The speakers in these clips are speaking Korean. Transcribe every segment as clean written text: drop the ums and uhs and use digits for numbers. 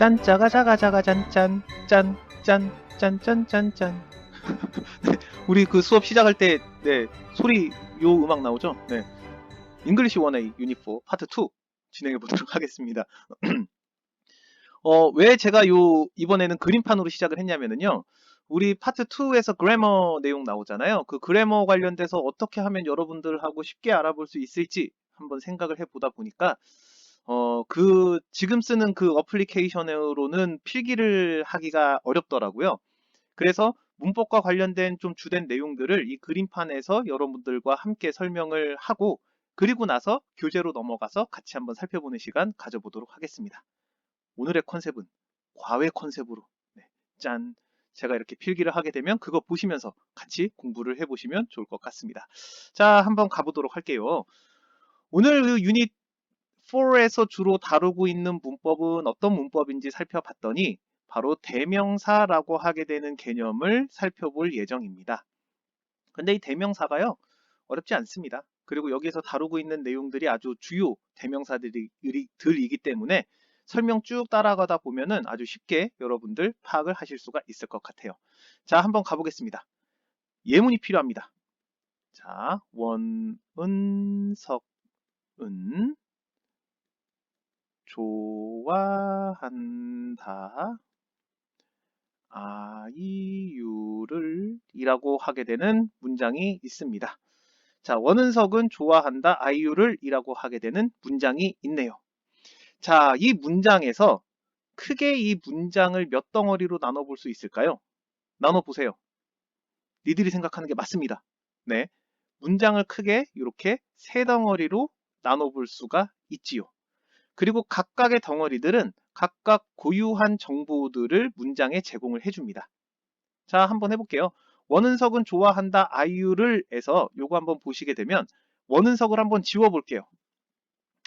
짠짜가 자가 짠짠 짠 짠 짠 짠 짠짠. 우리 그 수업 시작할 때 네, 소리 요 음악 나오죠? 네. 잉글리시 1A 유닛 4 파트 2 진행해 보도록 하겠습니다. 왜 제가 이번에는 그림판으로 시작을 했냐면요. 우리 파트 2에서 그래머 내용 나오잖아요. 그 그래머 관련돼서 어떻게 하면 여러분들하고 쉽게 알아볼 수 있을지 한번 생각을 해보다 보니까 지금 쓰는 그 어플리케이션으로는 필기를 하기가 어렵더라고요. 그래서 문법과 관련된 좀 주된 내용들을 이 그림판에서 여러분들과 함께 설명을 하고 그리고 나서 교재로 넘어가서 같이 한번 살펴보는 시간 가져보도록 하겠습니다. 오늘의 컨셉은 과외 컨셉으로 네, 짠! 제가 이렇게 필기를 하게 되면 그거 보시면서 같이 공부를 해보시면 좋을 것 같습니다. 자, 한번 가보도록 할게요. 오늘 그 유닛 4에서 주로 다루고 있는 문법은 어떤 문법인지 살펴봤더니 바로 대명사라고 하게 되는 개념을 살펴볼 예정입니다. 근데 이 대명사가요, 어렵지 않습니다. 그리고 여기서 다루고 있는 내용들이 아주 주요 대명사들이기 때문에 설명 쭉 따라가다 보면은 아주 쉽게 여러분들 파악을 하실 수가 있을 것 같아요. 자, 한번 가보겠습니다. 예문이 필요합니다. 자, 원은석은 좋아한다. 아이유를 이라고 하게 되는 문장이 있습니다. 자, 원은석은 좋아한다. 아이유를 이라고 하게 되는 문장이 있네요. 자, 이 문장에서 크게 이 문장을 몇 덩어리로 나눠볼 수 있을까요? 나눠보세요. 니들이 생각하는 게 맞습니다. 네. 문장을 크게 이렇게 세 덩어리로 나눠볼 수가 있지요. 그리고 각각의 덩어리들은 각각 고유한 정보들을 문장에 제공을 해줍니다. 자, 한번 해볼게요. 원은석은 좋아한다 아이유를 에서 요거 한번 보시게 되면 원은석을 한번 지워볼게요.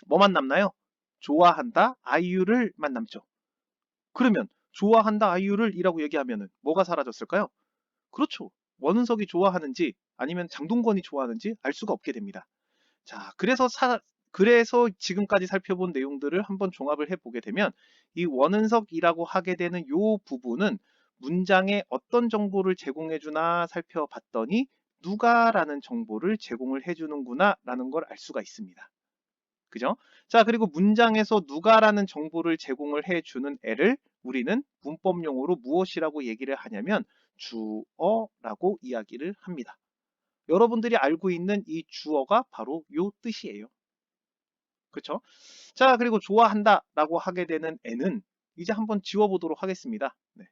뭐만 남나요? 좋아한다 아이유를만 남죠. 그러면 좋아한다 아이유를 이라고 얘기하면은 뭐가 사라졌을까요? 그렇죠. 원은석이 좋아하는지 아니면 장동건이 좋아하는지 알 수가 없게 됩니다. 자, 그래서 지금까지 살펴본 내용들을 한번 종합을 해보게 되면 이 원은석이라고 하게 되는 요 부분은 문장에 어떤 정보를 제공해 주나 살펴봤더니 누가라는 정보를 제공을 해주는구나 라는 걸 알 수가 있습니다. 그죠? 자, 그리고 문장에서 누가라는 정보를 제공을 해주는 애를 우리는 문법용어로 무엇이라고 얘기를 하냐면 주어라고 이야기를 합니다. 여러분들이 알고 있는 이 주어가 바로 요 뜻이에요. 그렇죠? 자, 그리고 좋아한다 라고 하게 되는 애는 이제 한번 지워보도록 하겠습니다. 네,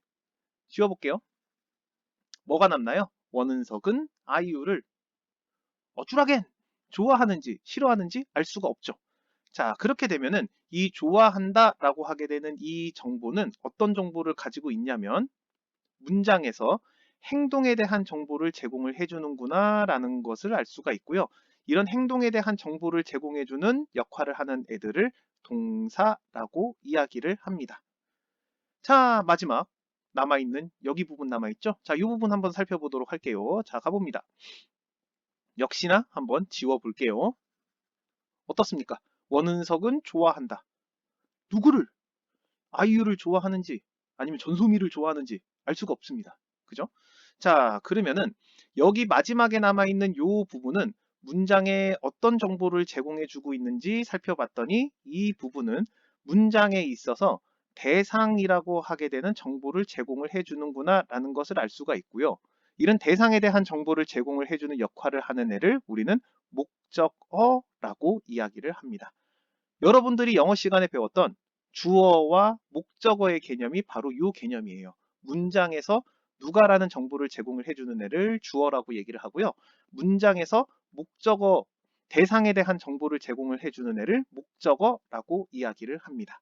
지워볼게요. 뭐가 남나요? 원은석은 아이유를 어쭈라겐 좋아하는지 싫어하는지 알 수가 없죠. 자, 그렇게 되면은 이 좋아한다 라고 하게 되는 이 정보는 어떤 정보를 가지고 있냐면 문장에서 행동에 대한 정보를 제공을 해주는구나 라는 것을 알 수가 있고요. 이런 행동에 대한 정보를 제공해주는 역할을 하는 애들을 동사라고 이야기를 합니다. 자, 마지막 남아있는 여기 부분 남아있죠? 자, 이 부분 한번 살펴보도록 할게요. 자, 가봅니다. 역시나 한번 지워볼게요. 어떻습니까? 원은석은 좋아한다. 누구를? 아이유를 좋아하는지 아니면 전소미를 좋아하는지 알 수가 없습니다. 그죠? 자, 그러면은 여기 마지막에 남아있는 요 부분은 문장에 어떤 정보를 제공해주고 있는지 살펴봤더니 이 부분은 문장에 있어서 대상이라고 하게 되는 정보를 제공을 해주는구나 라는 것을 알 수가 있고요. 이런 대상에 대한 정보를 제공을 해주는 역할을 하는 애를 우리는 목적어라고 이야기를 합니다. 여러분들이 영어 시간에 배웠던 주어와 목적어의 개념이 바로 이 개념이에요. 문장에서 누가라는 정보를 제공을 해주는 애를 주어라고 얘기를 하고요. 문장에서 목적어, 대상에 대한 정보를 제공을 해주는 애를 목적어라고 이야기를 합니다.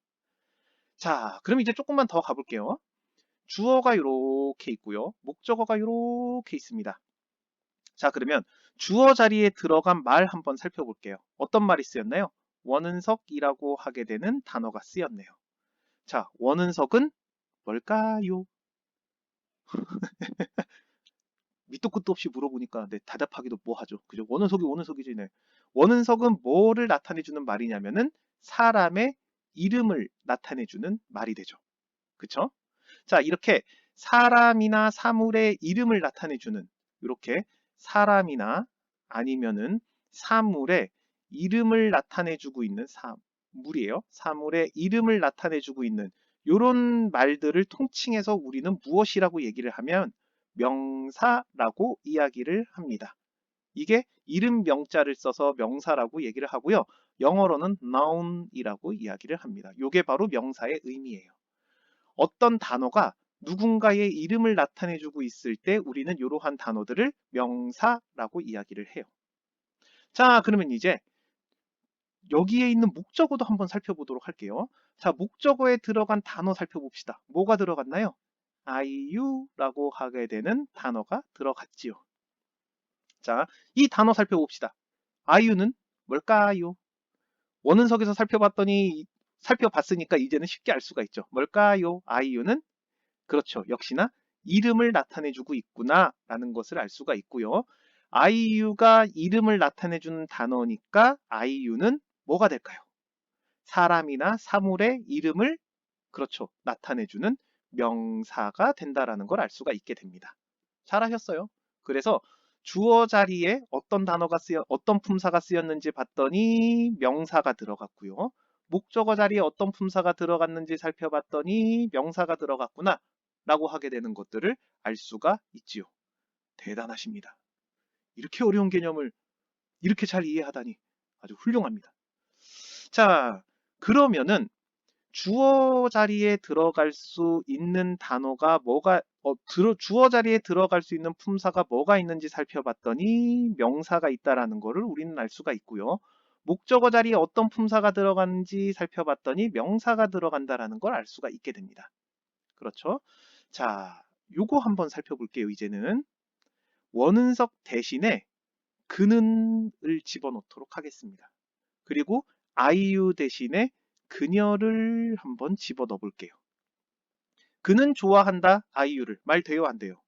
자, 그럼 이제 조금만 더 가볼게요. 주어가 이렇게 있고요. 목적어가 이렇게 있습니다. 자, 그러면 주어 자리에 들어간 말 한번 살펴볼게요. 어떤 말이 쓰였나요? 원은석이라고 하게 되는 단어가 쓰였네요. 자, 원은석은 뭘까요? 밑도 끝도 없이 물어보니까 네, 대답하기도 뭐하죠. 그죠? 원은석이 원은석이지. 네. 원은석은 뭐를 나타내주는 말이냐면은 사람의 이름을 나타내주는 말이 되죠. 그쵸? 자, 이렇게 사람이나 사물의 이름을 나타내주는, 이렇게 사람이나 아니면은 사물의 이름을 나타내주고 있는 사물이에요. 사물의 이름을 나타내주고 있는 이런 말들을 통칭해서 우리는 무엇이라고 얘기를 하면 명사라고 이야기를 합니다. 이게 이름 명자를 써서 명사라고 얘기를 하고요. 영어로는 noun이라고 이야기를 합니다. 이게 바로 명사의 의미예요. 어떤 단어가 누군가의 이름을 나타내주고 있을 때 우리는 이러한 단어들을 명사라고 이야기를 해요. 자, 그러면 이제 여기에 있는 목적어도 한번 살펴보도록 할게요. 자, 목적어에 들어간 단어 살펴봅시다. 뭐가 들어갔나요? IU라고 하게 되는 단어가 들어갔지요. 자, 이 단어 살펴봅시다. IU는 뭘까요? 원은석에서 살펴봤으니까 이제는 쉽게 알 수가 있죠. 뭘까요? IU는 그렇죠. 역시나 이름을 나타내주고 있구나 라는 것을 알 수가 있고요. IU가 이름을 나타내주는 단어니까 IU는 뭐가 될까요? 사람이나 사물의 이름을 그렇죠. 나타내주는 명사가 된다라는 걸 알 수가 있게 됩니다. 잘하셨어요. 그래서 주어 자리에 어떤 품사가 쓰였는지 봤더니 명사가 들어갔고요. 목적어 자리에 어떤 품사가 들어갔는지 살펴봤더니 명사가 들어갔구나 라고 하게 되는 것들을 알 수가 있지요. 대단하십니다. 이렇게 어려운 개념을 이렇게 잘 이해하다니 아주 훌륭합니다. 자, 그러면은 주어 자리에 들어갈 수 있는 단어가 주어 자리에 들어갈 수 있는 품사가 뭐가 있는지 살펴봤더니 명사가 있다라는 것을 우리는 알 수가 있고요. 목적어 자리에 어떤 품사가 들어가는지 살펴봤더니 명사가 들어간다라는 걸 알 수가 있게 됩니다. 그렇죠? 자, 요거 한번 살펴볼게요. 이제는 원은석 대신에 그는을 집어넣도록 하겠습니다. 그리고 아이유 대신에 그녀를 한번 집어넣어 볼게요. 그는 좋아한다 아이유를 말 돼요 안 돼요?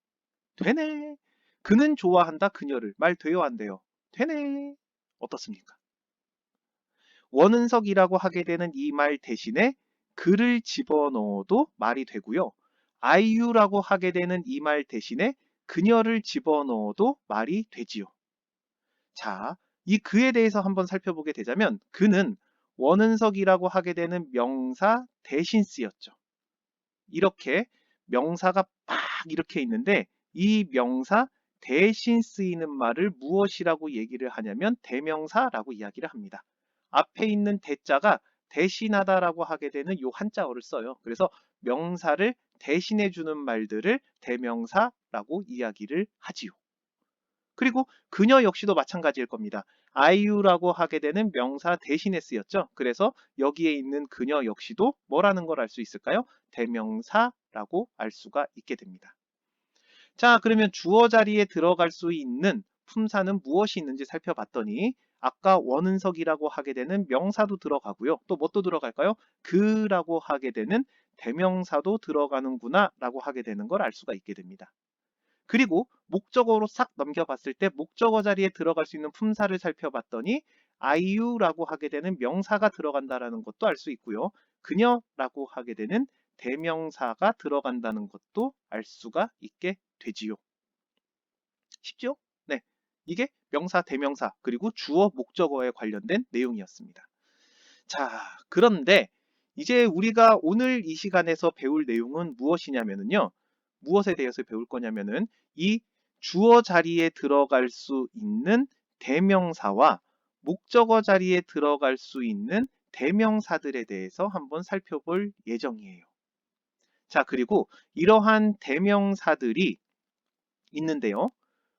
되네. 그는 좋아한다 그녀를 말 돼요 안 돼요? 되네. 어떻습니까? 원은석이라고 하게 되는 이 말 대신에 그를 집어넣어도 말이 되고요. 아이유라고 하게 되는 이 말 대신에 그녀를 집어넣어도 말이 되지요. 자, 이 그에 대해서 한번 살펴보게 되자면 그는 원은석이라고 하게 되는 명사 대신 쓰였죠. 이렇게 명사가 막 이렇게 있는데 이 명사 대신 쓰이는 말을 무엇이라고 얘기를 하냐면 대명사라고 이야기를 합니다. 앞에 있는 대자가 대신하다라고 하게 되는 요 한자어를 써요. 그래서 명사를 대신해 주는 말들을 대명사라고 이야기를 하지요. 그리고 그녀 역시도 마찬가지일 겁니다. 아이유라고 하게 되는 명사 대신에 쓰였죠. 그래서 여기에 있는 그녀 역시도 뭐라는 걸 알 수 있을까요? 대명사라고 알 수가 있게 됩니다. 자, 그러면 주어 자리에 들어갈 수 있는 품사는 무엇이 있는지 살펴봤더니 아까 원은석이라고 하게 되는 명사도 들어가고요. 또 뭣도 들어갈까요? 그라고 하게 되는 대명사도 들어가는구나 라고 하게 되는 걸 알 수가 있게 됩니다. 그리고 목적어로 싹 넘겨봤을 때 목적어 자리에 들어갈 수 있는 품사를 살펴봤더니 IU라고 하게 되는 명사가 들어간다라는 것도 알 수 있고요. 그녀라고 하게 되는 대명사가 들어간다는 것도 알 수가 있게 되지요. 쉽죠? 네. 이게 명사, 대명사, 그리고 주어, 목적어에 관련된 내용이었습니다. 자, 그런데 이제 우리가 오늘 이 시간에서 배울 내용은 무엇이냐면요. 무엇에 대해서 배울 거냐면은 이 주어 자리에 들어갈 수 있는 대명사와 목적어 자리에 들어갈 수 있는 대명사들에 대해서 한번 살펴볼 예정이에요. 자, 그리고 이러한 대명사들이 있는데요.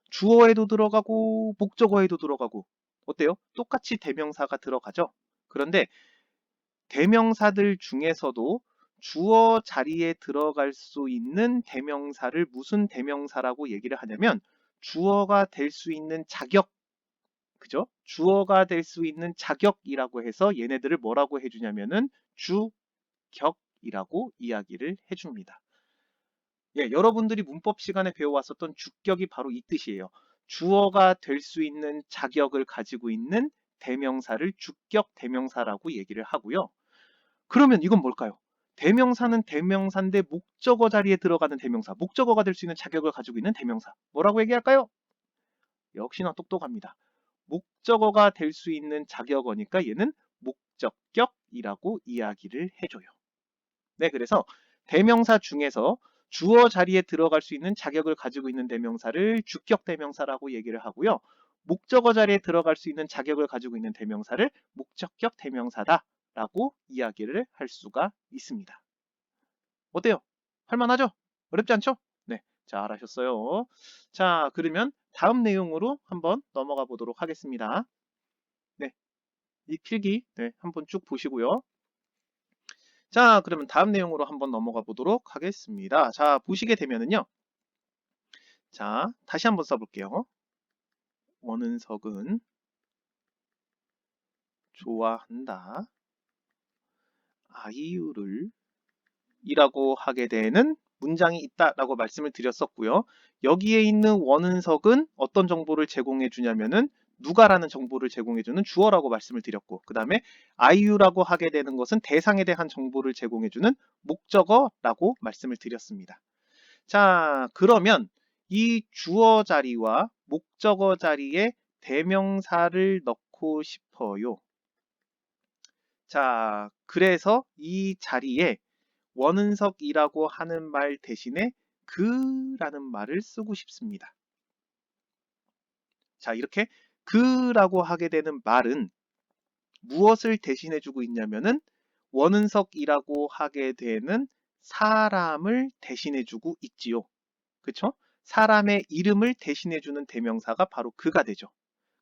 주어에도 들어가고 목적어에도 들어가고 어때요? 똑같이 대명사가 들어가죠. 그런데 대명사들 중에서도 주어 자리에 들어갈 수 있는 대명사를 무슨 대명사라고 얘기를 하냐면 주어가 될 수 있는 자격, 그죠? 주어가 될 수 있는 자격이라고 해서 얘네들을 뭐라고 해주냐면은 주격이라고 이야기를 해줍니다. 예, 여러분들이 문법 시간에 배워왔었던 주격이 바로 이 뜻이에요. 주어가 될 수 있는 자격을 가지고 있는 대명사를 주격 대명사라고 얘기를 하고요. 그러면 이건 뭘까요? 대명사는 대명사인데 목적어 자리에 들어가는 대명사, 목적어가 될 수 있는 자격을 가지고 있는 대명사. 뭐라고 얘기할까요? 역시나 똑똑합니다. 목적어가 될 수 있는 자격어니까 얘는 목적격이라고 이야기를 해줘요. 네, 그래서 대명사 중에서 주어 자리에 들어갈 수 있는 자격을 가지고 있는 대명사를 주격 대명사라고 얘기를 하고요. 목적어 자리에 들어갈 수 있는 자격을 가지고 있는 대명사를 목적격 대명사다라고 이야기를 할 수가 있습니다. 어때요? 할만하죠? 어렵지 않죠? 네, 잘하셨어요. 자, 그러면 다음 내용으로 한번 넘어가 보도록 하겠습니다. 네, 이 필기 한번 쭉 보시고요. 자, 그러면 다음 내용으로 한번 넘어가 보도록 하겠습니다. 자, 보시게 되면은요. 자, 다시 한번 써볼게요. 원은석은 좋아한다. 아이유를 이라고 하게 되는 문장이 있다라고 말씀을 드렸었고요. 여기에 있는 원은석은 어떤 정보를 제공해 주냐면은 누가라는 정보를 제공해 주는 주어라고 말씀을 드렸고, 그 다음에 아이유라고 하게 되는 것은 대상에 대한 정보를 제공해 주는 목적어라고 말씀을 드렸습니다. 자, 그러면 이 주어 자리와 목적어 자리에 대명사를 넣고 싶어요. 자, 그래서 이 자리에 원은석이라고 하는 말 대신에 그라는 말을 쓰고 싶습니다. 자, 이렇게 그라고 하게 되는 말은 무엇을 대신해 주고 있냐면은 원은석이라고 하게 되는 사람을 대신해 주고 있지요. 그쵸? 사람의 이름을 대신해 주는 대명사가 바로 그가 되죠.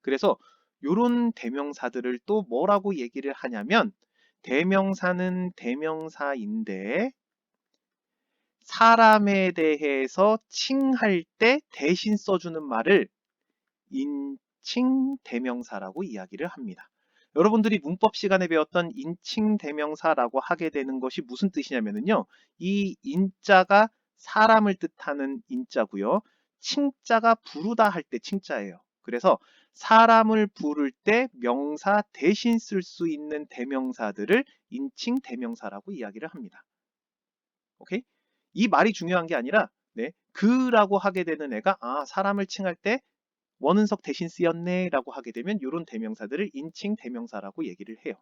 그래서 요런 대명사들을 또 뭐라고 얘기를 하냐면 대명사는 대명사인데 사람에 대해서 칭할 때 대신 써주는 말을 인칭 대명사라고 이야기를 합니다. 여러분들이 문법 시간에 배웠던 인칭 대명사라고 하게 되는 것이 무슨 뜻이냐면요. 이 인자가 사람을 뜻하는 인자고요. 칭자가 부르다 할 때 칭자예요. 그래서 사람을 부를 때 명사 대신 쓸 수 있는 대명사들을 인칭 대명사라고 이야기를 합니다. 오케이? 이 말이 중요한 게 아니라 그라고 하게 되는 애가 사람을 칭할 때 원은석 대신 쓰였네 라고 하게 되면 이런 대명사들을 인칭 대명사라고 얘기를 해요.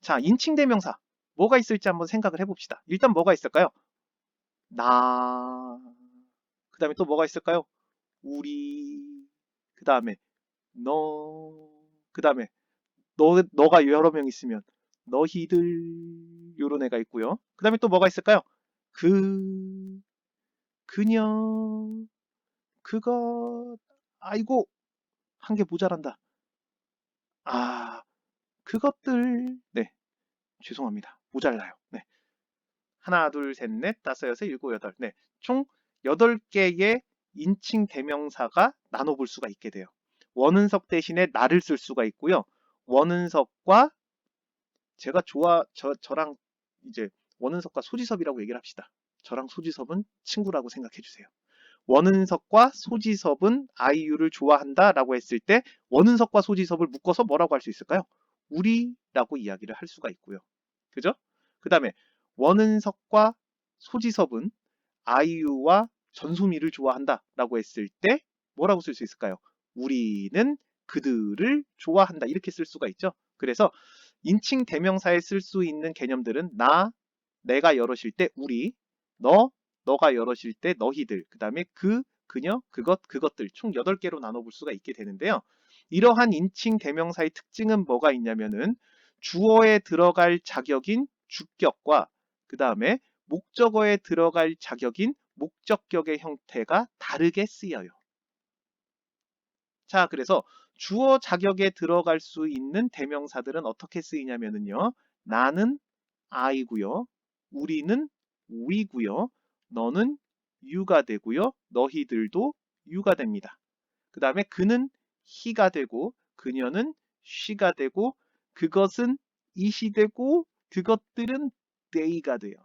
자, 인칭 대명사 뭐가 있을지 한번 생각을 해봅시다. 일단 뭐가 있을까요? 나, 그 다음에 또 뭐가 있을까요? 우리, 그 다음에 너, 그 다음에 너가 여러 명 있으면 너희들 요런 애가 있고요. 그 다음에 또 뭐가 있을까요? 그, 그녀, 그것, 아이고, 한 개 모자란다. 그것들, 네, 죄송합니다. 모자라요. 네. 하나, 둘, 셋, 넷, 다섯, 여섯, 일곱, 여덟. 네. 총 8개의 인칭 대명사가 나눠볼 수가 있게 돼요. 원은석 대신에 나를 쓸 수가 있고요. 원은석과 저랑 이제 원은석과 소지섭이라고 얘기를 합시다. 저랑 소지섭은 친구라고 생각해 주세요. 원은석과 소지섭은 아이유를 좋아한다 라고 했을 때 원은석과 소지섭을 묶어서 뭐라고 할 수 있을까요? 우리라고 이야기를 할 수가 있고요. 그죠? 그 다음에 원은석과 소지섭은 아이유와 전소미를 좋아한다 라고 했을 때 뭐라고 쓸 수 있을까요? 우리는 그들을 좋아한다 이렇게 쓸 수가 있죠. 그래서 인칭 대명사에 쓸 수 있는 개념들은 내가 여럿일 때 우리, 너가 여럿일 때 너희들, 그 다음에 그녀, 그것들 총 8개로 나눠볼 수가 있게 되는데요. 이러한 인칭 대명사의 특징은 뭐가 있냐면은 주어에 들어갈 자격인 주격과 그 다음에 목적어에 들어갈 자격인 목적격의 형태가 다르게 쓰여요. 자, 그래서 주어 자격에 들어갈 수 있는 대명사들은 어떻게 쓰이냐면요. 나는 I고요. 우리는 we고요. 너는 you가 되고요. 너희들도 you가 됩니다. 그 다음에 그는 he가 되고 그녀는 she가 되고 그것은 it이 되고 그것들은 they가 돼요.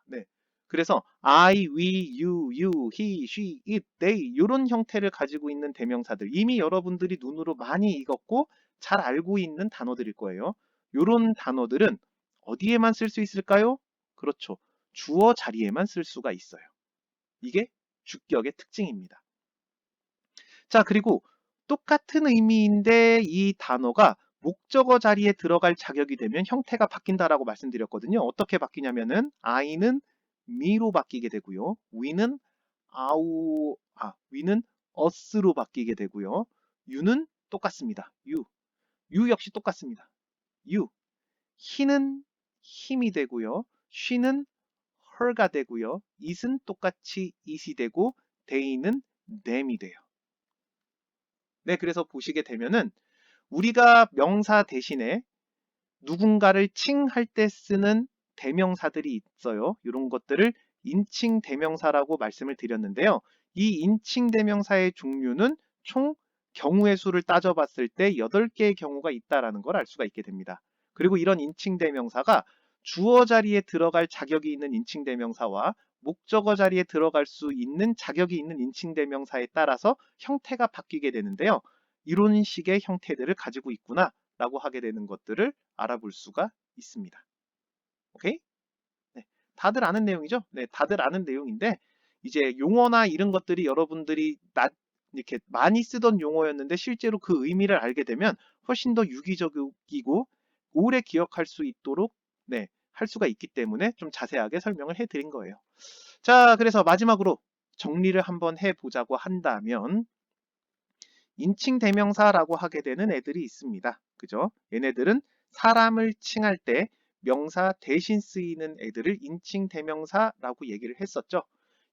네. 그래서 I, we, you, he, she, it, they 이런 형태를 가지고 있는 대명사들 이미 여러분들이 눈으로 많이 읽었고 잘 알고 있는 단어들일 거예요. 이런 단어들은 어디에만 쓸 수 있을까요? 그렇죠. 주어 자리에만 쓸 수가 있어요. 이게 주격의 특징입니다. 자, 그리고 똑같은 의미인데 이 단어가 목적어 자리에 들어갈 자격이 되면 형태가 바뀐다라고 말씀드렸거든요. 어떻게 바뀌냐면은 I는 me로 바뀌게 되고요. we는 us로 바뀌게 되고요. you는 똑같습니다. you 역시 똑같습니다. you. he는 힘이 되고요. she는 her가 되고요. it은 똑같이 it이 되고 they는 them이 돼요. 네, 그래서 보시게 되면은 우리가 명사 대신에 누군가를 칭할 때 쓰는 대명사들이 있어요. 이런 것들을 인칭 대명사라고 말씀을 드렸는데요. 이 인칭 대명사의 종류는 총 경우의 수를 따져봤을 때 8개의 경우가 있다는 걸 알 수가 있게 됩니다. 그리고 이런 인칭 대명사가 주어 자리에 들어갈 자격이 있는 인칭 대명사와 목적어 자리에 들어갈 수 있는 자격이 있는 인칭 대명사에 따라서 형태가 바뀌게 되는데요. 이런 식의 형태들을 가지고 있구나 라고 하게 되는 것들을 알아볼 수가 있습니다. 오케이? 네, 다들 아는 내용이죠? 네, 다들 아는 내용인데 이제 용어나 이런 것들이 여러분들이 이렇게 많이 쓰던 용어였는데 실제로 그 의미를 알게 되면 훨씬 더 유기적이고 오래 기억할 수 있도록 네, 할 수가 있기 때문에 좀 자세하게 설명을 해드린 거예요. 자, 그래서 마지막으로 정리를 한번 해보자고 한다면 인칭 대명사라고 하게 되는 애들이 있습니다. 그죠? 얘네들은 사람을 칭할 때 명사 대신 쓰이는 애들을 인칭 대명사라고 얘기를 했었죠.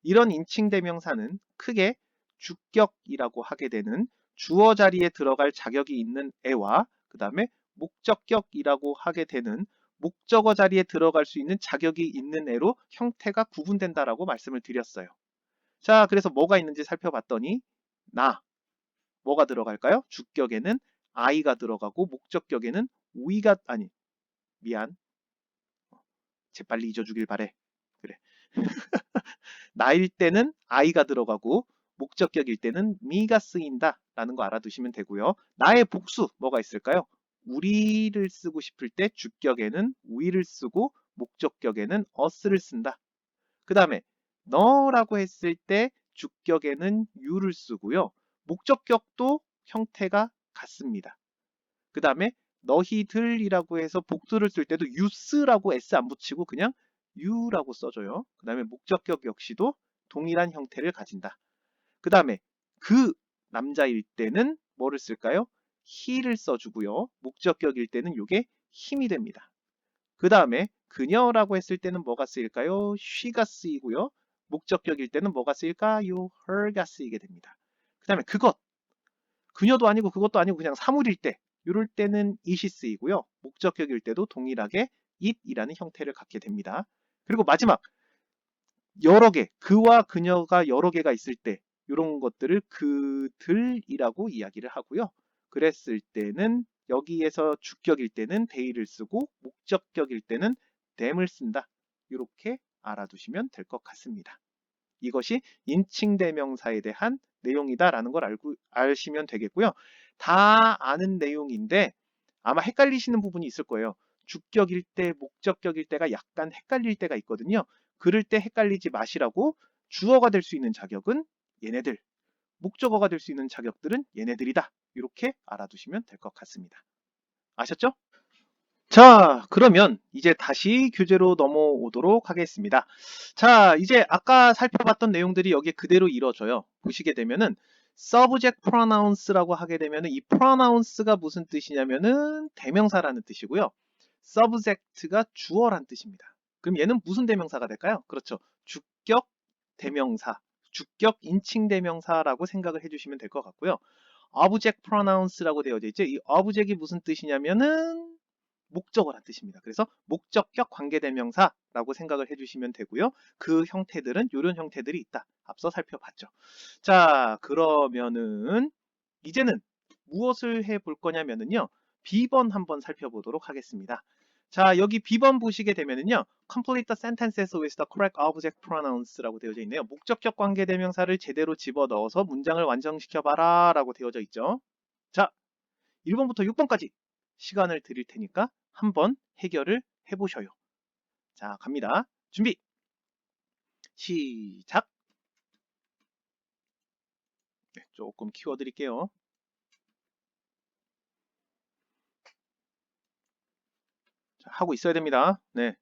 이런 인칭 대명사는 크게 주격이라고 하게 되는 주어 자리에 들어갈 자격이 있는 애와 그 다음에 목적격이라고 하게 되는 목적어 자리에 들어갈 수 있는 자격이 있는 애로 형태가 구분된다라고 말씀을 드렸어요. 자, 그래서 뭐가 있는지 살펴봤더니 뭐가 들어갈까요? 주격에는 I가 들어가고 목적격에는 we가 미안. 재빨리 잊어주길 바래. 그래. 나일 때는 I가 들어가고 목적격일 때는 me가 쓰인다 라는 거 알아두시면 되고요. 나의 복수 뭐가 있을까요? 우리를 쓰고 싶을 때 주격에는 we를 쓰고 목적격에는 us를 쓴다. 그 다음에 너라고 했을 때 주격에는 you를 쓰고요. 목적격도 형태가 같습니다. 그 다음에 너희들이라고 해서 복수를 쓸 때도 you스라고 s 안 붙이고 그냥 you라고 써줘요. 그 다음에 목적격 역시도 동일한 형태를 가진다. 그 다음에 그 남자일 때는 뭐를 쓸까요? he를 써주고요. 목적격일 때는 이게 힘이 됩니다. 그 다음에 그녀라고 했을 때는 뭐가 쓰일까요? she가 쓰이고요. 목적격일 때는 뭐가 쓰일까요? her가 쓰이게 됩니다. 그 다음에 그녀도 아니고 그것도 아니고 그냥 사물일 때 이럴 때는 it이 쓰이고요. 목적격일 때도 동일하게 it이라는 형태를 갖게 됩니다. 그리고 마지막 여러 개, 그와 그녀가 여러 개가 있을 때 이런 것들을 그들이라고 이야기를 하고요. 그랬을 때는 여기에서 주격일 때는 they를 쓰고 목적격일 때는 them을 쓴다. 이렇게 알아두시면 될 것 같습니다. 이것이 인칭대명사에 대한 내용이다라는 걸 아시면 되겠고요. 다 아는 내용인데 아마 헷갈리시는 부분이 있을 거예요. 주격일 때, 목적격일 때가 약간 헷갈릴 때가 있거든요. 그럴 때 헷갈리지 마시라고 주어가 될 수 있는 자격은 얘네들, 목적어가 될 수 있는 자격들은 얘네들이다. 이렇게 알아두시면 될 것 같습니다. 아셨죠? 자, 그러면 이제 다시 교재로 넘어오도록 하겠습니다. 자, 이제 아까 살펴봤던 내용들이 여기에 그대로 이루어져요. 보시게 되면은 subject pronouns라고 하게 되면은 이 pronounce가 무슨 뜻이냐면은 대명사라는 뜻이고요. subject가 주어란 뜻입니다. 그럼 얘는 무슨 대명사가 될까요? 그렇죠. 주격 대명사, 주격 인칭 대명사라고 생각을 해주시면 될 것 같고요. object pronouns라고 되어져 있죠. 이 object이 무슨 뜻이냐면은 목적어란 뜻입니다. 그래서 목적격 관계대명사라고 생각을 해주시면 되고요. 그 형태들은 이런 형태들이 있다. 앞서 살펴봤죠. 자, 그러면은 이제는 무엇을 해볼 거냐면요. B번 한번 살펴보도록 하겠습니다. 자, 여기 B번 보시게 되면은요. Complete the sentences with the correct object pronouns라고 되어져 있네요. 목적격 관계대명사를 제대로 집어넣어서 문장을 완성시켜봐라 라고 되어져 있죠. 자, 1번부터 6번까지 시간을 드릴 테니까 한번 해결을 해보셔요. 자, 갑니다. 준비, 시작! 네, 조금 키워드릴게요. 자, 하고 있어야 됩니다. 네.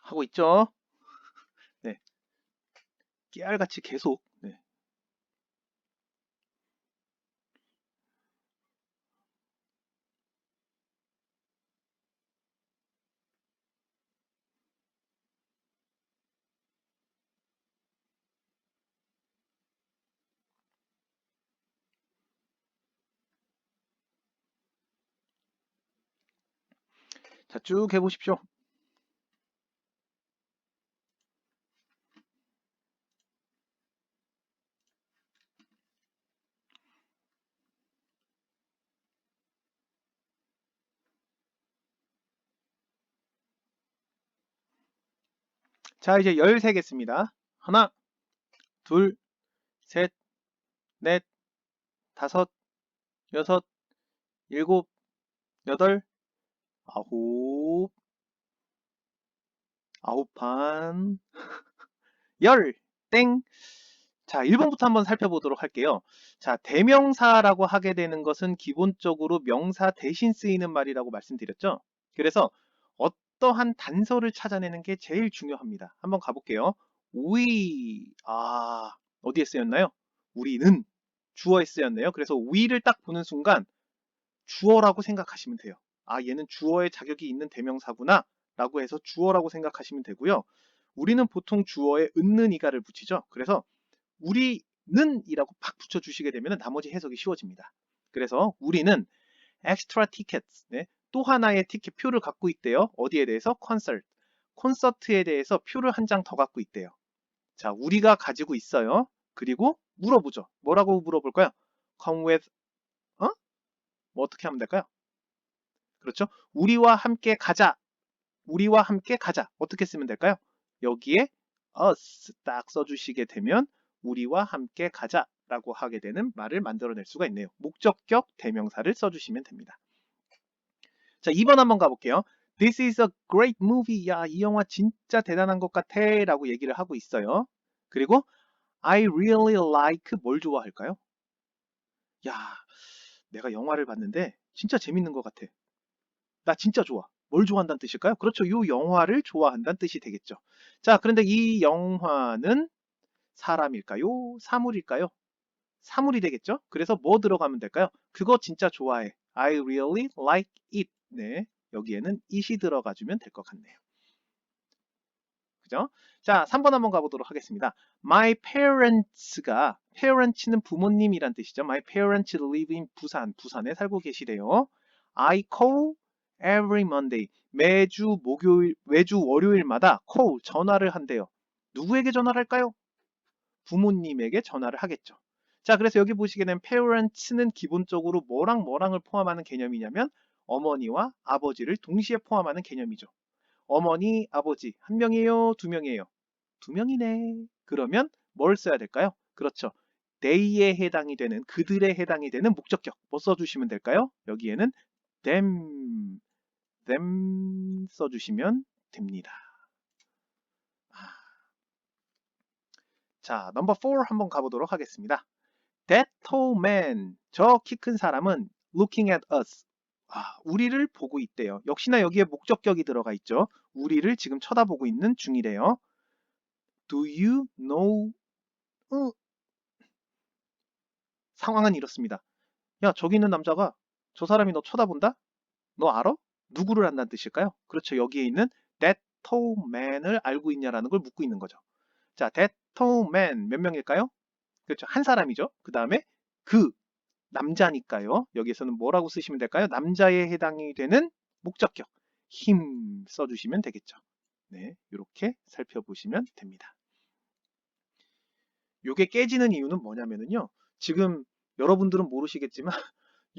하고 있죠? 네. 깨알같이 계속. 네. 자, 쭉 해보십시오. 자, 이제 13개 씁니다. 하나, 둘, 셋, 넷, 다섯, 여섯, 일곱, 여덟, 아홉, 아홉 판, 열, 땡. 자, 1번부터 한번 살펴보도록 할게요. 자, 대명사라고 하게 되는 것은 기본적으로 명사 대신 쓰이는 말이라고 말씀드렸죠. 그래서 어떠한 단서를 찾아내는 게 제일 중요합니다. 한번 가볼게요. We, 어디에 쓰였나요? 우리는 주어에 쓰였네요. 그래서 we를 딱 보는 순간 주어라고 생각하시면 돼요. 얘는 주어의 자격이 있는 대명사구나 라고 해서 주어라고 생각하시면 되고요. 우리는 보통 주어에 은는 이가를 붙이죠. 그래서 우리는 이라고 팍 붙여주시게 되면 나머지 해석이 쉬워집니다. 그래서 우리는 extra tickets, 네, 또 하나의 티켓 표를 갖고 있대요. 어디에 대해서? 콘서트에 대해서 표를 한 장 더 갖고 있대요. 자, 우리가 가지고 있어요. 그리고 물어보죠. 뭐라고 물어볼까요? Come with, 뭐 어떻게 하면 될까요? 그렇죠? 우리와 함께 가자. 우리와 함께 가자. 어떻게 쓰면 될까요? 여기에 us 딱 써주시게 되면 우리와 함께 가자 라고 하게 되는 말을 만들어낼 수가 있네요. 목적격 대명사를 써주시면 됩니다. 자, 2번 한번 가볼게요. This is a great movie. 야, 이 영화 진짜 대단한 것 같아 라고 얘기를 하고 있어요. 그리고 I really like 뭘 좋아할까요? 야, 내가 영화를 봤는데 진짜 재밌는 것 같아. 나 진짜 좋아. 뭘 좋아한다는 뜻일까요? 그렇죠. 이 영화를 좋아한다는 뜻이 되겠죠. 자, 그런데 이 영화는 사람일까요? 사물일까요? 사물이 되겠죠? 그래서 뭐 들어가면 될까요? 그거 진짜 좋아해. I really like it. 네, 여기에는 it이 들어가주면 될 것 같네요. 그죠? 자, 3번 한번 가보도록 하겠습니다. My parents가, parents는 부모님이란 뜻이죠. My parents live in 부산, 부산에 살고 계시대요. I call every Monday. 매주 월요일마다 call, 전화를 한대요. 누구에게 전화를 할까요? 부모님에게 전화를 하겠죠. 자, 그래서 여기 보시게 되면 parents는 기본적으로 뭐랑 뭐랑을 포함하는 개념이냐면 어머니와 아버지를 동시에 포함하는 개념이죠. 어머니, 아버지 한 명이에요? 두 명이에요? 두 명이네. 그러면 뭘 써야 될까요? 그렇죠. they에 해당이 되는, 그들에 해당이 되는 목적격 뭐 써주시면 될까요? 여기에는 them 써주시면 됩니다. 자, 넘버 4 한번 가보도록 하겠습니다. That tall man, 저 키 큰 사람은 looking at us. 우리를 보고 있대요. 역시나 여기에 목적격이 들어가 있죠. 우리를 지금 쳐다보고 있는 중이래요. Do you know? 상황은 이렇습니다. 야, 저기 있는 남자가 저 사람이 너 쳐다본다? 너 알아? 누구를 안다는 뜻일까요? 그렇죠. 여기에 있는 that tall man을 알고 있냐라는 걸 묻고 있는 거죠. 자, that tall man 몇 명일까요? 그렇죠. 한 사람이죠. 그 다음에 그 남자니까요. 여기에서는 뭐라고 쓰시면 될까요? 남자에 해당이 되는 목적격 him 써주시면 되겠죠. 네, 이렇게 살펴보시면 됩니다. 이게 깨지는 이유는 뭐냐면요. 지금 여러분들은 모르시겠지만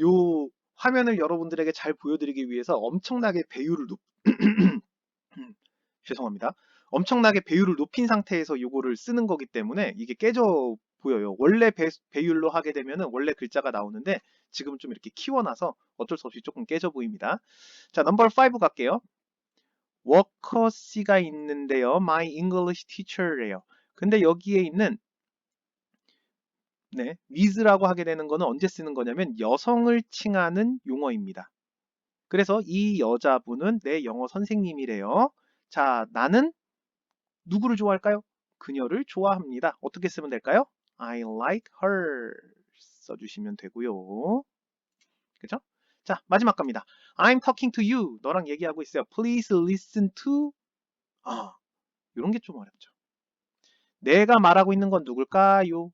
요 화면을 여러분들에게 잘 보여드리기 위해서 엄청나게 배율을 죄송합니다. 엄청나게 배율을 높인 상태에서 이거를 쓰는 거기 때문에 이게 깨져 보여요. 원래 배율로 하게 되면은 원래 글자가 나오는데 지금 좀 이렇게 키워놔서 어쩔 수 없이 조금 깨져 보입니다. 자, 넘버 5 갈게요. 워커씨가 있는데요. My English teacher래요. 근데 여기에 있는 네, Ms라고 하게 되는 거는 언제 쓰는 거냐면 여성을 칭하는 용어입니다. 그래서 이 여자분은 내 영어 선생님이래요. 자, 나는 누구를 좋아할까요? 그녀를 좋아합니다. 어떻게 쓰면 될까요? I like her 써주시면 되고요. 그죠? 자, 마지막 갑니다. I'm talking to you. 너랑 얘기하고 있어요. Please listen to. 이런 게 좀 어렵죠. 내가 말하고 있는 건 누굴까요?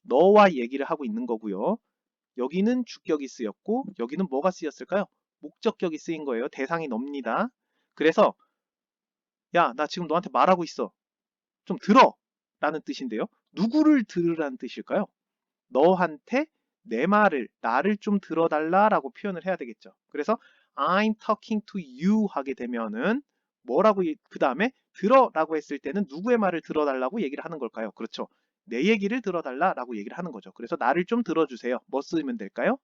너와 얘기를 하고 있는 거고요. 여기는 주격이 쓰였고 여기는 뭐가 쓰였을까요? 목적격이 쓰인 거예요. 대상이 놉니다. 그래서 야, 나 지금 너한테 말하고 있어. 좀 들어! 라는 뜻인데요. 누구를 들으라는 뜻일까요? 너한테 내 말을, 나를 좀 들어달라 라고 표현을 해야 되겠죠. 그래서 I'm talking to you 하게 되면은 뭐라고 그 다음에 들어 라고 했을 때는 누구의 말을 들어달라고 얘기를 하는 걸까요? 그렇죠. 내 얘기를 들어달라 라고 얘기를 하는 거죠. 그래서 나를 좀 들어주세요. 뭐 쓰면 될까요?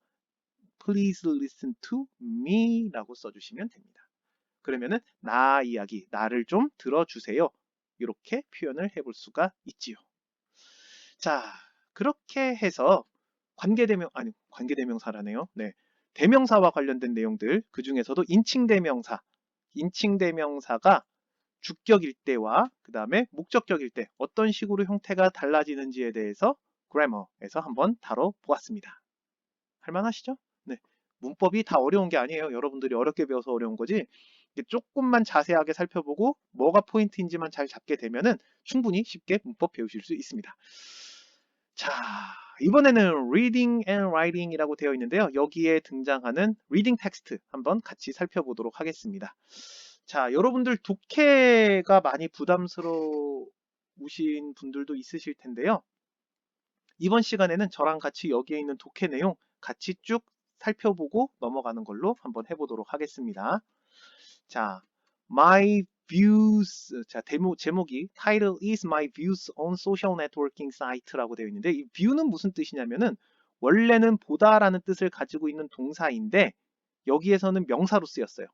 Please listen to me 라고 써주시면 됩니다. 그러면은 나 이야기, 나를 좀 들어주세요. 이렇게 표현을 해볼 수가 있지요. 자, 그렇게 해서 관계대명사라네요. 네. 대명사와 관련된 내용들, 그 중에서도 인칭대명사가 주격일 때와 그 다음에 목적격일 때 어떤 식으로 형태가 달라지는지에 대해서 그래머에서 한번 다뤄보았습니다. 할만하시죠? 네. 문법이 다 어려운 게 아니에요. 여러분들이 어렵게 배워서 어려운 거지. 조금만 자세하게 살펴보고 뭐가 포인트인지만 잘 잡게 되면은 충분히 쉽게 문법 배우실 수 있습니다. 자, 이번에는 reading and writing이라고 되어 있는데요. 여기에 등장하는 reading text 한번 같이 살펴보도록 하겠습니다. 자, 여러분들 독해가 많이 부담스러우신 분들도 있으실 텐데요. 이번 시간에는 저랑 같이 여기에 있는 독해 내용 같이 쭉 살펴보고 넘어가는 걸로 한번 해보도록 하겠습니다. 자, My Views, 자, 제목이 Title is My Views on Social Networking Site라고 되어 있는데 이 view는 무슨 뜻이냐면은 원래는 보다라는 뜻을 가지고 있는 동사인데 여기에서는 명사로 쓰였어요.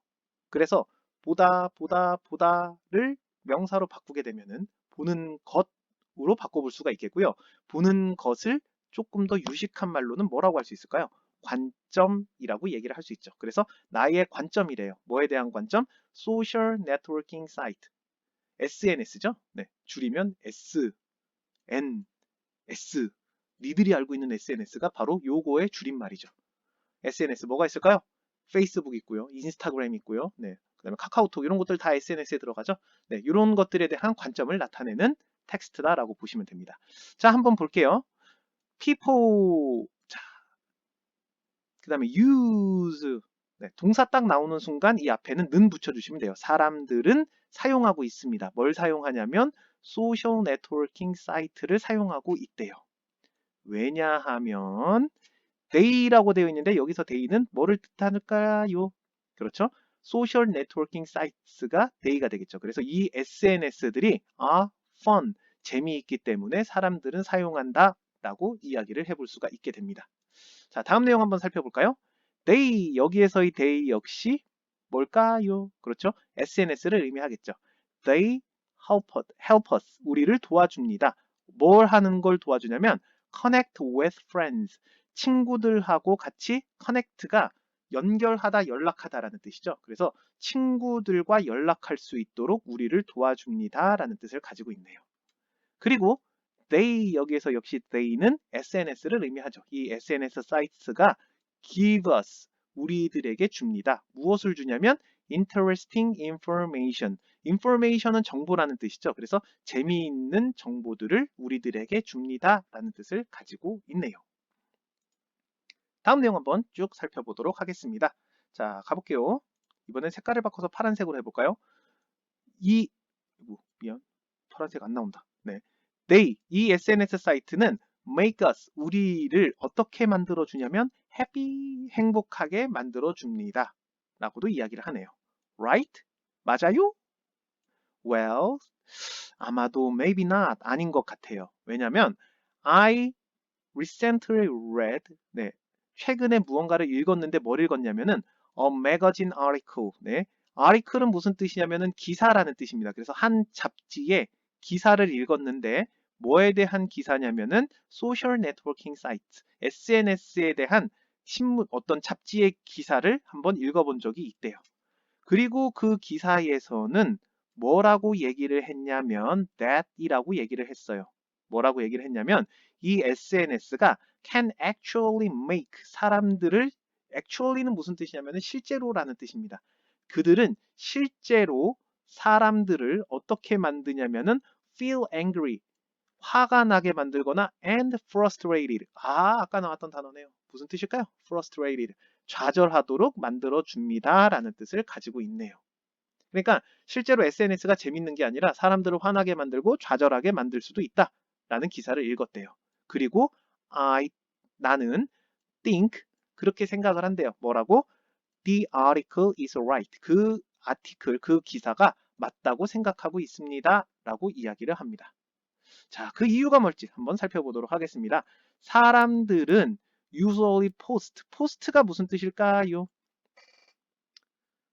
그래서 보다를 명사로 바꾸게 되면은 보는 것으로 바꿔볼 수가 있겠고요. 보는 것을 조금 더 유식한 말로는 뭐라고 할 수 있을까요? 관점이라고 얘기를 할 수 있죠. 그래서 나의 관점이래요. 뭐에 대한 관점? Social Networking Site. SNS죠? 네, 줄이면 SNS. 니들이 알고 있는 SNS가 바로 요거의 줄임말이죠. SNS 뭐가 있을까요? 페이스북 있고요. 인스타그램 있고요. 네. 그다음에 카카오톡 이런 것들 다 SNS에 들어가죠. 네, 이런 것들에 대한 관점을 나타내는 텍스트다라고 보시면 됩니다. 자, 한번 볼게요. people 자, 그다음에 use 네, 동사 딱 나오는 순간 이 앞에는 는 붙여주시면 돼요. 사람들은 사용하고 있습니다. 뭘 사용하냐면 소셜 네트워킹 사이트를 사용하고 있대요. 왜냐하면 day라고 되어 있는데 여기서 day는 뭐를 뜻할까요? 그렇죠? 소셜 네트워킹 사이트가 day가 되겠죠. 그래서 이 SNS들이 fun, 재미있기 때문에 사람들은 사용한다 라고 이야기를 해볼 수가 있게 됩니다. 자, 다음 내용 한번 살펴볼까요? they, 여기에서의 they 역시 뭘까요? 그렇죠? SNS를 의미하겠죠. They help us, 우리를 도와줍니다. 뭘 하는 걸 도와주냐면 connect with friends, 친구들하고 같이 connect가 연결하다, 연락하다라는 뜻이죠. 그래서 친구들과 연락할 수 있도록 우리를 도와줍니다 라는 뜻을 가지고 있네요. 그리고 they, 여기에서 역시 they는 SNS를 의미하죠. 이 SNS 사이트가 give us, 우리들에게 줍니다. 무엇을 주냐면 interesting information. information은 정보라는 뜻이죠. 그래서 재미있는 정보들을 우리들에게 줍니다 라는 뜻을 가지고 있네요. 다음 내용 한번 쭉 살펴보도록 하겠습니다. 자, 가볼게요. 이번엔 색깔을 바꿔서 파란색으로 해볼까요? 미안, 파란색 안 나온다. 네. 이 SNS 사이트는 make us, 우리를 어떻게 만들어주냐면 happy, 행복하게 만들어줍니다. 라고도 이야기를 하네요. Right? 맞아요? Well, 아마도 maybe not, 아닌 것 같아요. 왜냐면 I recently read, 네, 최근에 무언가를 읽었는데 뭘 읽었냐면은 a magazine article, 네, article은 무슨 뜻이냐면은 기사라는 뜻입니다. 그래서 한 잡지에 기사를 읽었는데 뭐에 대한 기사냐면은 social networking site, SNS에 대한 신문, 어떤 잡지의 기사를 한번 읽어본 적이 있대요. 그리고 그 기사에서는 뭐라고 얘기를 했냐면 that이라고 얘기를 했어요. 뭐라고 얘기를 했냐면 이 SNS가 can actually make 사람들을, actually는 무슨 뜻이냐면 실제로라는 뜻입니다. 그들은 실제로 사람들을 어떻게 만드냐면은 feel angry, 화가 나게 만들거나 and frustrated. 아까 나왔던 단어네요. 무슨 뜻일까요? frustrated. 좌절하도록 만들어 줍니다라는 뜻을 가지고 있네요. 그러니까 실제로 SNS가 재밌는 게 아니라 사람들을 화나게 만들고 좌절하게 만들 수도 있다라는 기사를 읽었대요. 그리고 나는 think, 그렇게 생각을 한대요. 뭐라고? The article is right. 그 아티클, 그 기사가 맞다고 생각하고 있습니다. 라고 이야기를 합니다. 자, 그 이유가 뭘지 한번 살펴보도록 하겠습니다. 사람들은 usually post가 무슨 뜻일까요?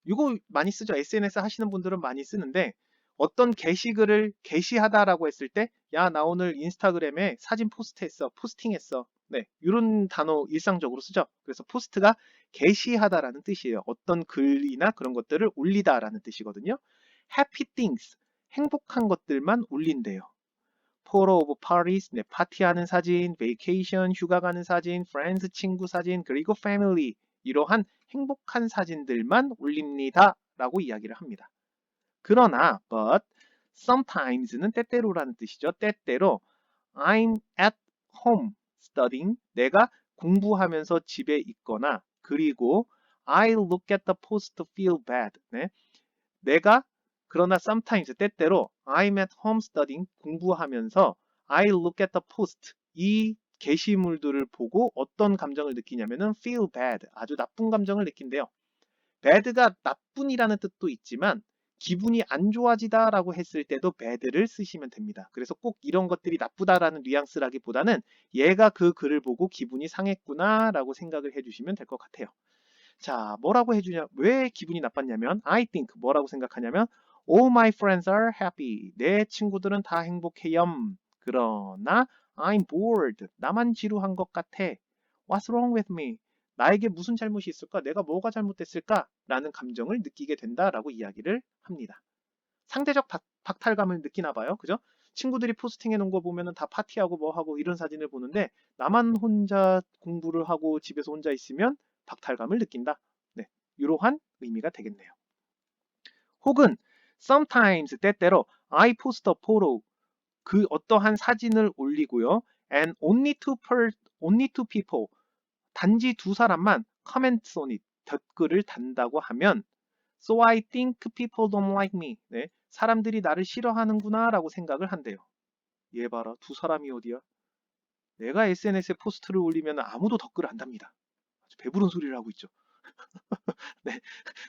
이거 많이 쓰죠. SNS 하시는 분들은 많이 쓰는데 어떤 게시글을 게시하다라고 했을 때 야, 나 오늘 인스타그램에 사진 포스트했어. 포스팅했어. 네, 이런 단어 일상적으로 쓰죠. 그래서 포스트가 게시하다라는 뜻이에요. 어떤 글이나 그런 것들을 올리다라는 뜻이거든요. happy things, 행복한 것들만 올린대요. photo of parties, 네, 파티하는 사진, vacation, 휴가 가는 사진, friends, 친구 사진, 그리고 family, 이러한 행복한 사진들만 올립니다. 라고 이야기를 합니다. 그러나, but, sometimes는 때때로라는 뜻이죠. 때때로, I'm at home studying, 내가 공부하면서 집에 있거나, 그리고 I look at the post to feel bad, 네, 내가 그러나 sometimes 때때로 I'm at home studying 공부하면서 I look at the post 이 게시물들을 보고 어떤 감정을 느끼냐면은 feel bad 아주 나쁜 감정을 느낀대요. bad가 나쁜이라는 뜻도 있지만 기분이 안 좋아지다라고 했을 때도 bad를 쓰시면 됩니다. 그래서 꼭 이런 것들이 나쁘다라는 뉘앙스라기보다는 얘가 그 글을 보고 기분이 상했구나라고 생각을 해주시면 될 것 같아요. 자, 뭐라고 해주냐, 왜 기분이 나빴냐면, I think, 뭐라고 생각하냐면, all my friends are happy. 내 친구들은 다 행복해요. 그러나, I'm bored. 나만 지루한 것 같아. What's wrong with me? 나에게 무슨 잘못이 있을까? 내가 뭐가 잘못됐을까? 라는 감정을 느끼게 된다라고 이야기를 합니다. 상대적 박탈감을 느끼나 봐요. 그죠? 친구들이 포스팅해 놓은 거 보면은 다 파티하고 뭐 하고 이런 사진을 보는데 나만 혼자 공부를 하고 집에서 혼자 있으면 박탈감을 느낀다. 네, 이러한 의미가 되겠네요. 혹은 sometimes 때때로 I post a photo 그 어떠한 사진을 올리고요. and only two people 단지 두 사람만 comments on it 댓글을 단다고 하면 So I think people don't like me. 네, 사람들이 나를 싫어하는구나 라고 생각을 한대요. 얘 봐라, 두 사람이 어디야? 내가 SNS에 포스트를 올리면 아무도 댓글을 안 답니다. 아주 배부른 소리를 하고 있죠. 네,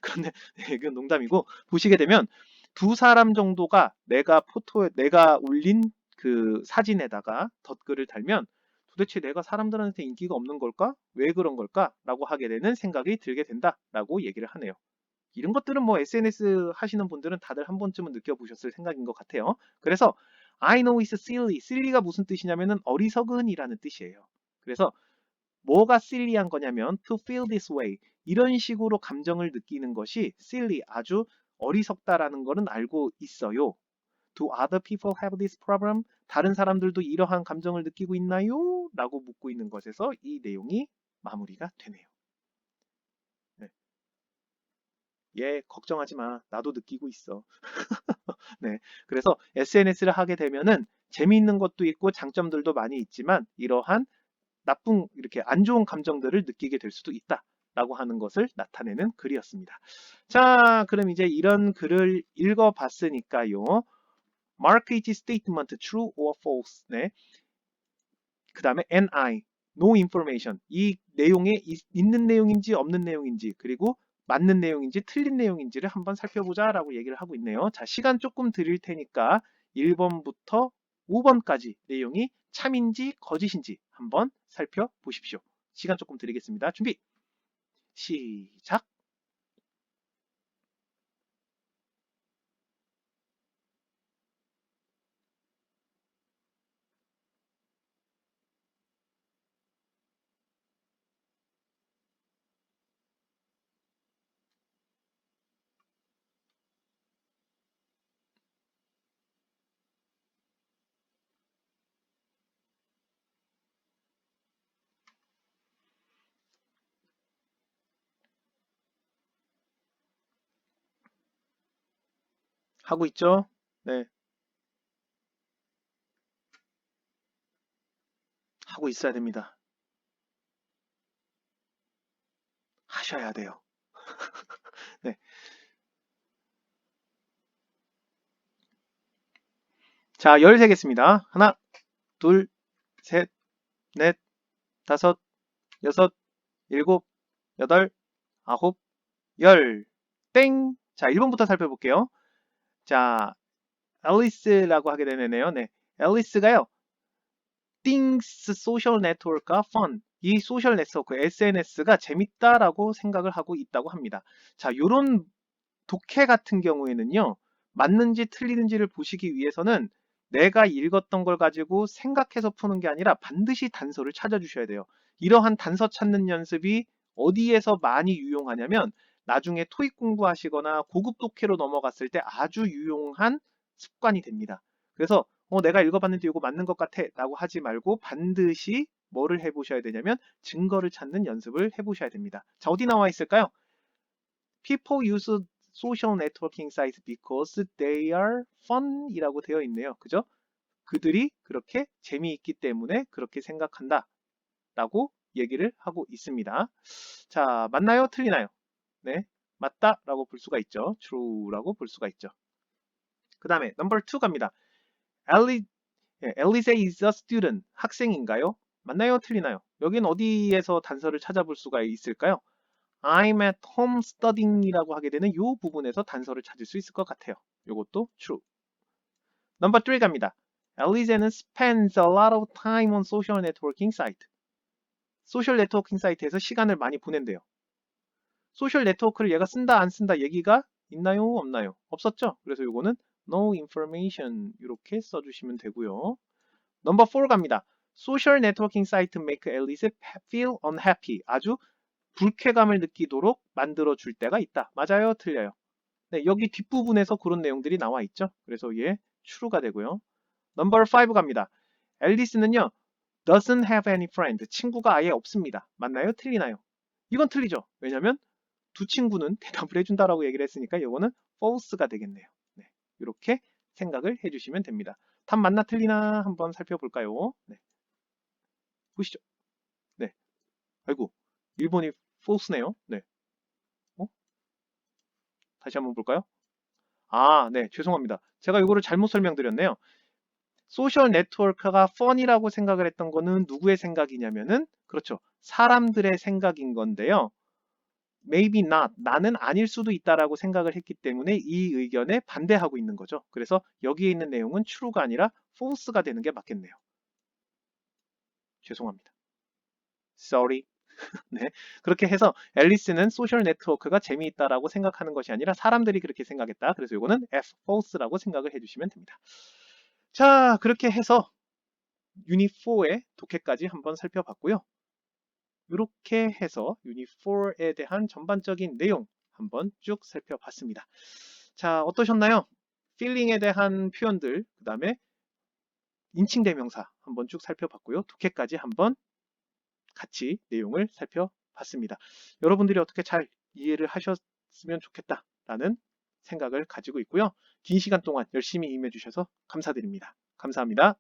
그런데 네, 이건 농담이고 보시게 되면 두 사람 정도가 내가 올린 그 사진에다가 댓글을 달면 도대체 내가 사람들한테 인기가 없는 걸까? 왜 그런 걸까? 라고 하게 되는 생각이 들게 된다라고 얘기를 하네요. 이런 것들은 뭐 SNS 하시는 분들은 다들 한 번쯤은 느껴보셨을 생각인 것 같아요. 그래서 I know it's silly. silly가 무슨 뜻이냐면은 어리석은이라는 뜻이에요. 그래서 뭐가 silly한 거냐면 to feel this way. 이런 식으로 감정을 느끼는 것이 silly, 아주 어리석다라는 거는 알고 있어요. Do other people have this problem? 다른 사람들도 이러한 감정을 느끼고 있나요? 라고 묻고 있는 것에서 이 내용이 마무리가 되네요. 얘 걱정하지 마. 나도 느끼고 있어. 네. 그래서 SNS를 하게 되면은 재미있는 것도 있고 장점들도 많이 있지만 이러한 이렇게 안 좋은 감정들을 느끼게 될 수도 있다. 라고 하는 것을 나타내는 글이었습니다. 자, 그럼 이제 이런 글을 읽어봤으니까요. Mark each statement true or false. 네. 그 다음에 NI, no information. 이 내용에 있는 내용인지 없는 내용인지, 그리고 맞는 내용인지 틀린 내용인지를 한번 살펴보자 라고 얘기를 하고 있네요. 자, 시간 조금 드릴 테니까 1번부터 5번까지 내용이 참인지 거짓인지 한번 살펴보십시오. 시간 조금 드리겠습니다. 준비, 시작! 하고 있죠? 네, 하고 있어야 됩니다. 하셔야 돼요. 네. 자, 13개입니다. 하나, 둘, 셋, 넷, 다섯, 여섯, 일곱, 여덟, 아홉, 열. 땡! 자, 1번부터 살펴볼게요. 자, 앨리스라고 하게 되네요. 네. 앨리스가요. thinks social network가 fun. 이 소셜 네트워크, SNS가 재밌다라고 생각을 하고 있다고 합니다. 자, 요런 독해 같은 경우에는요. 맞는지 틀리는지를 보시기 위해서는 내가 읽었던 걸 가지고 생각해서 푸는 게 아니라 반드시 단서를 찾아주셔야 돼요. 이러한 단서 찾는 연습이 어디에서 많이 유용하냐면 나중에 토익 공부하시거나 고급 독해로 넘어갔을 때 아주 유용한 습관이 됩니다. 그래서 내가 읽어봤는데 이거 맞는 것 같아 라고 하지 말고 반드시 뭐를 해보셔야 되냐면 증거를 찾는 연습을 해보셔야 됩니다. 자, 어디 나와 있을까요? People use social networking sites because they are fun 이라고 되어 있네요. 그죠? 그들이 그렇게 재미있기 때문에 그렇게 생각한다 라고 얘기를 하고 있습니다. 자, 맞나요? 틀리나요? 네, 맞다 라고 볼 수가 있죠. true 라고 볼 수가 있죠. 그 다음에 number 2 갑니다. Elise is a student. 학생인가요? 맞나요? 틀리나요? 여긴 어디에서 단서를 찾아볼 수가 있을까요? I'm at home studying 이라고 하게 되는 이 부분에서 단서를 찾을 수 있을 것 같아요. 이것도 true. 넘버 3 갑니다. Elise는 spends a lot of time on social networking site. 소셜 네트워킹 사이트에서 시간을 많이 보낸대요. 소셜 네트워크를 얘가 쓴다 안 쓴다 얘기가 있나요? 없나요? 없었죠? 그래서 이거는 no information 이렇게 써주시면 되고요. 넘버 4 갑니다. 소셜 네트워킹 사이트 make Elise feel unhappy. 아주 불쾌감을 느끼도록 만들어 줄 때가 있다. 맞아요? 틀려요? 네, 여기 뒷부분에서 그런 내용들이 나와 있죠. 그래서 얘 true가 되고요. 넘버 5 갑니다. 앨리스는요. doesn't have any friend. 친구가 아예 없습니다. 맞나요? 틀리나요? 이건 틀리죠. 왜냐면 두 친구는 대답을 해준다라고 얘기를 했으니까 이거는 false가 되겠네요. 네, 이렇게 생각을 해주시면 됩니다. 답 맞나 틀리나 한번 살펴볼까요? 네, 보시죠. 네, 아이고 1번이 false네요. 네, 다시 한번 볼까요? 아, 네, 죄송합니다. 제가 이거를 잘못 설명드렸네요. 소셜 네트워크가 펀이라고 생각을 했던 거는 누구의 생각이냐면은 그렇죠. 사람들의 생각인 건데요. maybe not, 나는 아닐 수도 있다라고 생각을 했기 때문에 이 의견에 반대하고 있는 거죠. 그래서 여기에 있는 내용은 true가 아니라 false가 되는 게 맞겠네요. 죄송합니다. Sorry. 네, 그렇게 해서 앨리스는 소셜 네트워크가 재미있다라고 생각하는 것이 아니라 사람들이 그렇게 생각했다. 그래서 이거는 F, false라고 생각을 해주시면 됩니다. 자, 그렇게 해서 유닛 4의 독해까지 한번 살펴봤고요. 이렇게 해서 유닛 4에 대한 전반적인 내용 한번 쭉 살펴봤습니다. 자, 어떠셨나요? feeling에 대한 표현들, 그 다음에 인칭대명사 한번 쭉 살펴봤고요. 독해까지 한번 같이 내용을 살펴봤습니다. 여러분들이 어떻게 잘 이해를 하셨으면 좋겠다라는 생각을 가지고 있고요. 긴 시간 동안 열심히 임해주셔서 감사드립니다. 감사합니다.